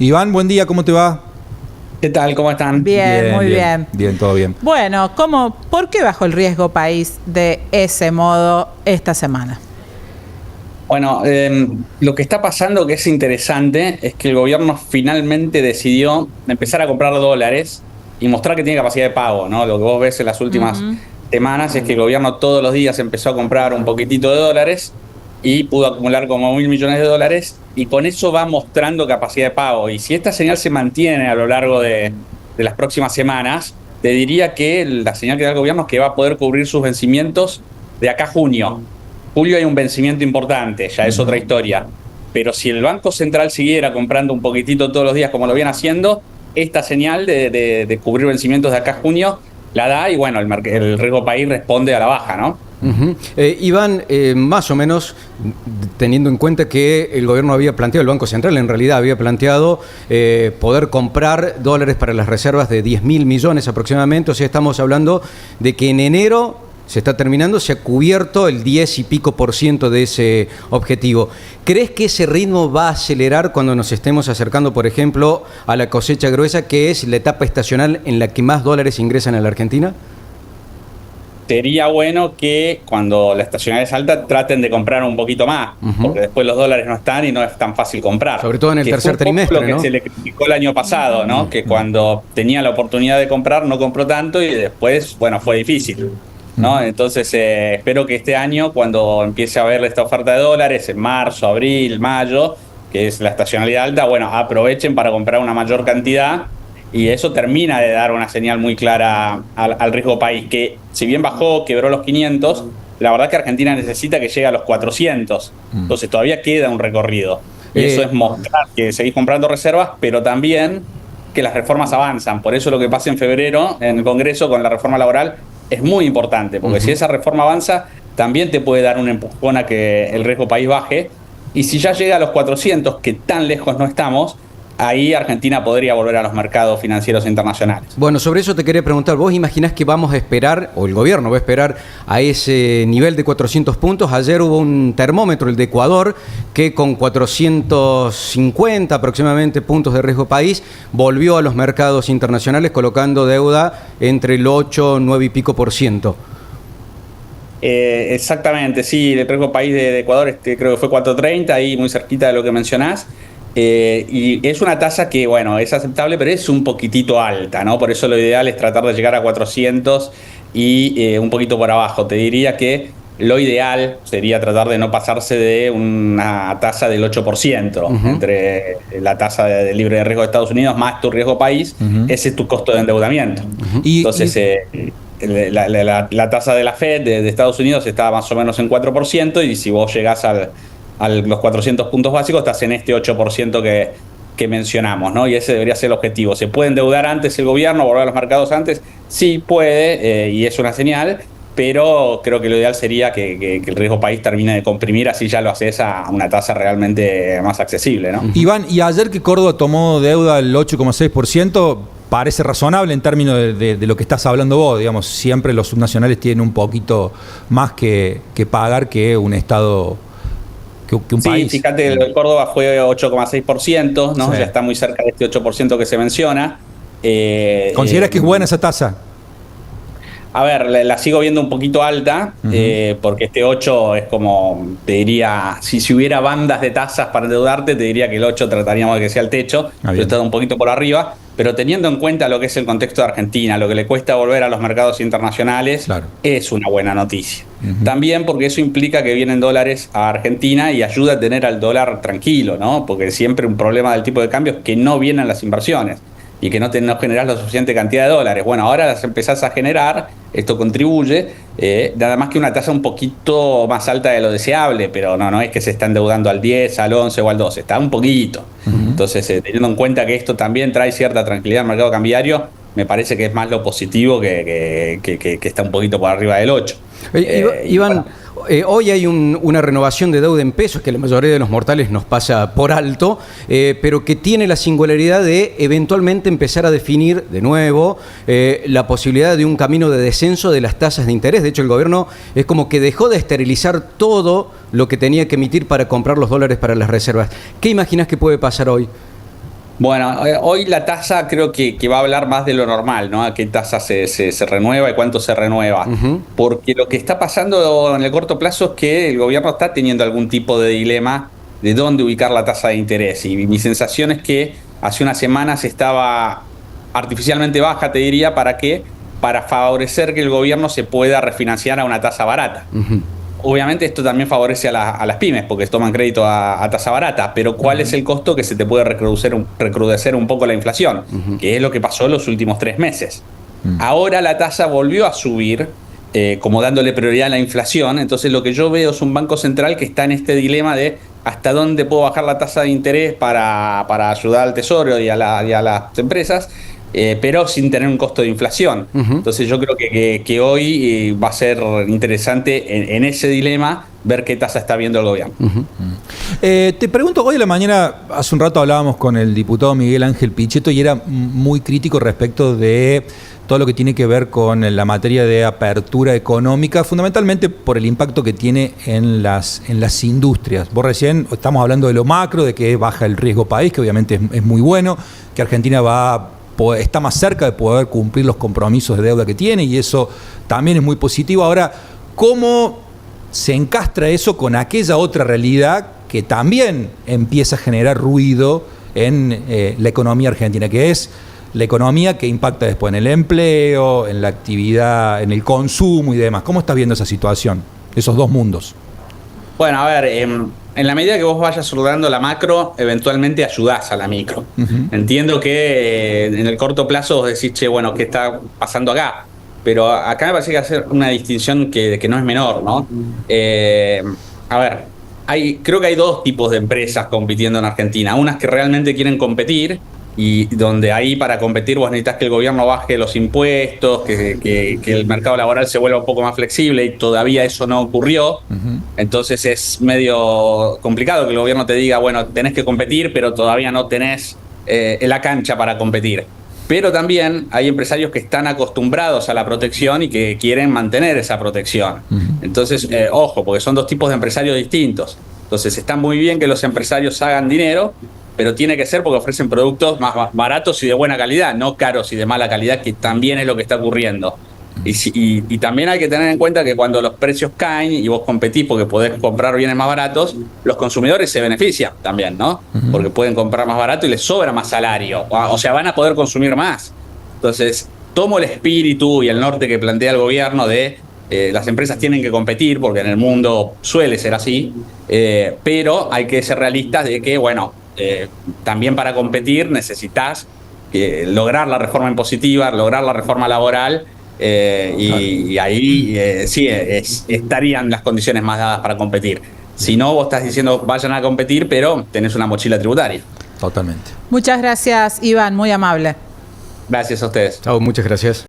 Iván, buen día, ¿cómo te va? ¿Qué tal? ¿Cómo están? Bien, muy bien. Bien, todo bien. Bueno, ¿por qué bajó el riesgo país de ese modo esta semana? Bueno, lo que está pasando que es interesante es que el gobierno finalmente decidió empezar a comprar dólares y mostrar que tiene capacidad de pago, ¿no? Lo que vos ves en las últimas semanas es que el gobierno todos los días empezó a comprar un poquitito de dólares y pudo acumular como 1.000 millones de dólares y con eso va mostrando capacidad de pago. Y si esta señal se mantiene a lo largo de las próximas semanas, te diría que la señal que da el gobierno es que va a poder cubrir sus vencimientos de acá a junio. Julio hay un vencimiento importante, ya es otra historia. Pero si el Banco Central siguiera comprando un poquitito todos los días como lo viene haciendo, esta señal de cubrir vencimientos de acá a junio la da y bueno, el riesgo país responde a la baja, ¿no? Iván, más o menos teniendo en cuenta que el gobierno había planteado, el Banco Central en realidad había planteado poder comprar dólares para las reservas de 10.000 millones aproximadamente, o sea, estamos hablando de que en enero se está terminando, se ha cubierto el 10 y pico % de ese objetivo. ¿Crees que ese ritmo va a acelerar cuando nos estemos acercando, por ejemplo, a la cosecha gruesa, que es la etapa estacional en la que más dólares ingresan a la Argentina? Sería bueno que cuando la estacionalidad es alta traten de comprar un poquito más, porque después los dólares no están y no es tan fácil comprar. Sobre todo en el tercer trimestre, lo que se le criticó el año pasado, ¿no? Que cuando tenía la oportunidad de comprar no compró tanto y después, bueno, fue difícil, ¿no? Entonces espero que este año, cuando empiece a haber esta oferta de dólares, en marzo, abril, mayo, que es la estacionalidad alta, bueno, aprovechen para comprar una mayor cantidad. Y eso termina de dar una señal muy clara al riesgo país, que si bien bajó, quebró los 500, la verdad que Argentina necesita que llegue a los 400. Entonces todavía queda un recorrido. Y eso es mostrar que seguís comprando reservas, pero también que las reformas avanzan. Por eso lo que pasa en febrero en el Congreso con la reforma laboral es muy importante, porque si esa reforma avanza, también te puede dar un empujón a que el riesgo país baje. Y si ya llega a los 400, que tan lejos no estamos, ahí Argentina podría volver a los mercados financieros internacionales. Bueno, sobre eso te quería preguntar. ¿Vos imaginás que vamos a esperar, o el gobierno va a esperar a ese nivel de 400 puntos? Ayer hubo un termómetro, el de Ecuador, que con 450 aproximadamente puntos de riesgo país, volvió a los mercados internacionales colocando deuda entre el 8, 9 y pico %. Exactamente, sí, el riesgo país de Ecuador creo que fue 4.30, ahí muy cerquita de lo que mencionás. Y es una tasa que, bueno, es aceptable, pero es un poquitito alta, ¿no? Por eso lo ideal es tratar de llegar a 400 y un poquito por abajo. Te diría que lo ideal sería tratar de no pasarse de una tasa del 8%, entre la tasa de libre de riesgo de Estados Unidos más tu riesgo país, ese es tu costo de endeudamiento. Entonces, la tasa de la Fed de Estados Unidos está más o menos en 4%, y si vos llegás a los 400 puntos básicos, estás en este 8% que mencionamos, ¿no? Y ese debería ser el objetivo. ¿Se puede endeudar antes el gobierno, volver a los mercados antes? Sí, puede, y es una señal, pero creo que lo ideal sería que el riesgo país termine de comprimir, así ya lo haces a una tasa realmente más accesible, ¿no? Iván, y ayer que Córdoba tomó deuda al 8,6%, parece razonable en términos de lo que estás hablando vos, digamos, siempre los subnacionales tienen un poquito más que pagar que un Estado... Sí, país. Fíjate, el Córdoba fue 8,6%, ¿no? Sí. Ya está muy cerca de este 8% que se menciona. ¿Consideras que es buena esa tasa? A ver, la sigo viendo un poquito alta, porque este 8 es como, te diría, si hubiera bandas de tasas para endeudarte, te diría que el 8 trataríamos de que sea el techo, pero está un poquito por arriba. Pero teniendo en cuenta lo que es el contexto de Argentina, lo que le cuesta volver a los mercados internacionales, claro, es una buena noticia. También porque eso implica que vienen dólares a Argentina y ayuda a tener al dólar tranquilo, ¿no? Porque siempre un problema del tipo de cambio es que no vienen las inversiones y que no generás la suficiente cantidad de dólares. Bueno, ahora las empezás a generar, esto contribuye, nada más que una tasa un poquito más alta de lo deseable, pero no es que se está endeudando al 10, al 11 o al 12, está un poquito. Entonces, teniendo en cuenta que esto también trae cierta tranquilidad al mercado cambiario, me parece que es más lo positivo que está un poquito por arriba del 8. Iván, hoy hay una renovación de deuda en pesos que la mayoría de los mortales nos pasa por alto, pero que tiene la singularidad de eventualmente empezar a definir de nuevo la posibilidad de un camino de descenso de las tasas de interés. De hecho, el gobierno es como que dejó de esterilizar todo lo que tenía que emitir para comprar los dólares para las reservas. ¿Qué imaginas que puede pasar hoy? Bueno, hoy la tasa creo que va a hablar más de lo normal, ¿no? A qué tasa se renueva y cuánto se renueva. Porque lo que está pasando en el corto plazo es que el gobierno está teniendo algún tipo de dilema de dónde ubicar la tasa de interés. Y mi sensación es que hace unas semanas estaba artificialmente baja, te diría, para favorecer que el gobierno se pueda refinanciar a una tasa barata. Obviamente esto también favorece a las pymes porque toman crédito a tasa barata, pero ¿cuál es el costo? Que se te puede recrudecer un poco la inflación, que es lo que pasó en los últimos 3 meses. Ahora la tasa volvió a subir, como dándole prioridad a la inflación. Entonces lo que yo veo es un banco central que está en este dilema de hasta dónde puedo bajar la tasa de interés para ayudar al tesoro y a las empresas, pero sin tener un costo de inflación. Entonces yo creo que hoy va a ser interesante en ese dilema ver qué tasa está viendo el gobierno. Te pregunto, hoy a la mañana, hace un rato hablábamos con el diputado Miguel Ángel Pichetto y era muy crítico respecto de todo lo que tiene que ver con la materia de apertura económica, fundamentalmente por el impacto que tiene en las industrias. Vos recién estamos hablando de lo macro, de que baja el riesgo país, que obviamente es muy bueno, que Argentina está más cerca de poder cumplir los compromisos de deuda que tiene y eso también es muy positivo. Ahora, ¿cómo se encastra eso con aquella otra realidad que también empieza a generar ruido en la economía argentina, que es la economía que impacta después en el empleo, en la actividad, en el consumo y demás? ¿Cómo estás viendo esa situación, esos dos mundos? Bueno, a ver, en la medida que vos vayas ordenando la macro, eventualmente ayudás a la micro. Entiendo que en el corto plazo vos decís, che, bueno, ¿qué está pasando acá? Pero acá me parece que hacer una distinción que no es menor, ¿no? A ver, creo que hay dos tipos de empresas compitiendo en Argentina. Unas que realmente quieren competir y donde ahí para competir vos necesitas que el gobierno baje los impuestos, que el mercado laboral se vuelva un poco más flexible y todavía eso no ocurrió. Entonces es medio complicado que el gobierno te diga, bueno, tenés que competir, pero todavía no tenés la cancha para competir. Pero también hay empresarios que están acostumbrados a la protección y que quieren mantener esa protección. Entonces, ojo, porque son dos tipos de empresarios distintos. Entonces está muy bien que los empresarios hagan dinero, pero tiene que ser porque ofrecen productos más baratos y de buena calidad, no caros y de mala calidad, que también es lo que está ocurriendo. Y también hay que tener en cuenta que cuando los precios caen y vos competís porque podés comprar bienes más baratos, los consumidores se benefician también, ¿no? Porque pueden comprar más barato y les sobra más salario. O sea, van a poder consumir más. Entonces, tomo el espíritu y el norte que plantea el gobierno de las empresas tienen que competir, porque en el mundo suele ser así, pero hay que ser realistas de que, bueno, también para competir necesitas lograr la reforma impositiva, lograr la reforma laboral, y ahí sí estarían las condiciones más dadas para competir. Si no, vos estás diciendo vayan a competir, pero tenés una mochila tributaria. Totalmente. Muchas gracias, Iván, muy amable. Gracias a ustedes. Chao, muchas gracias.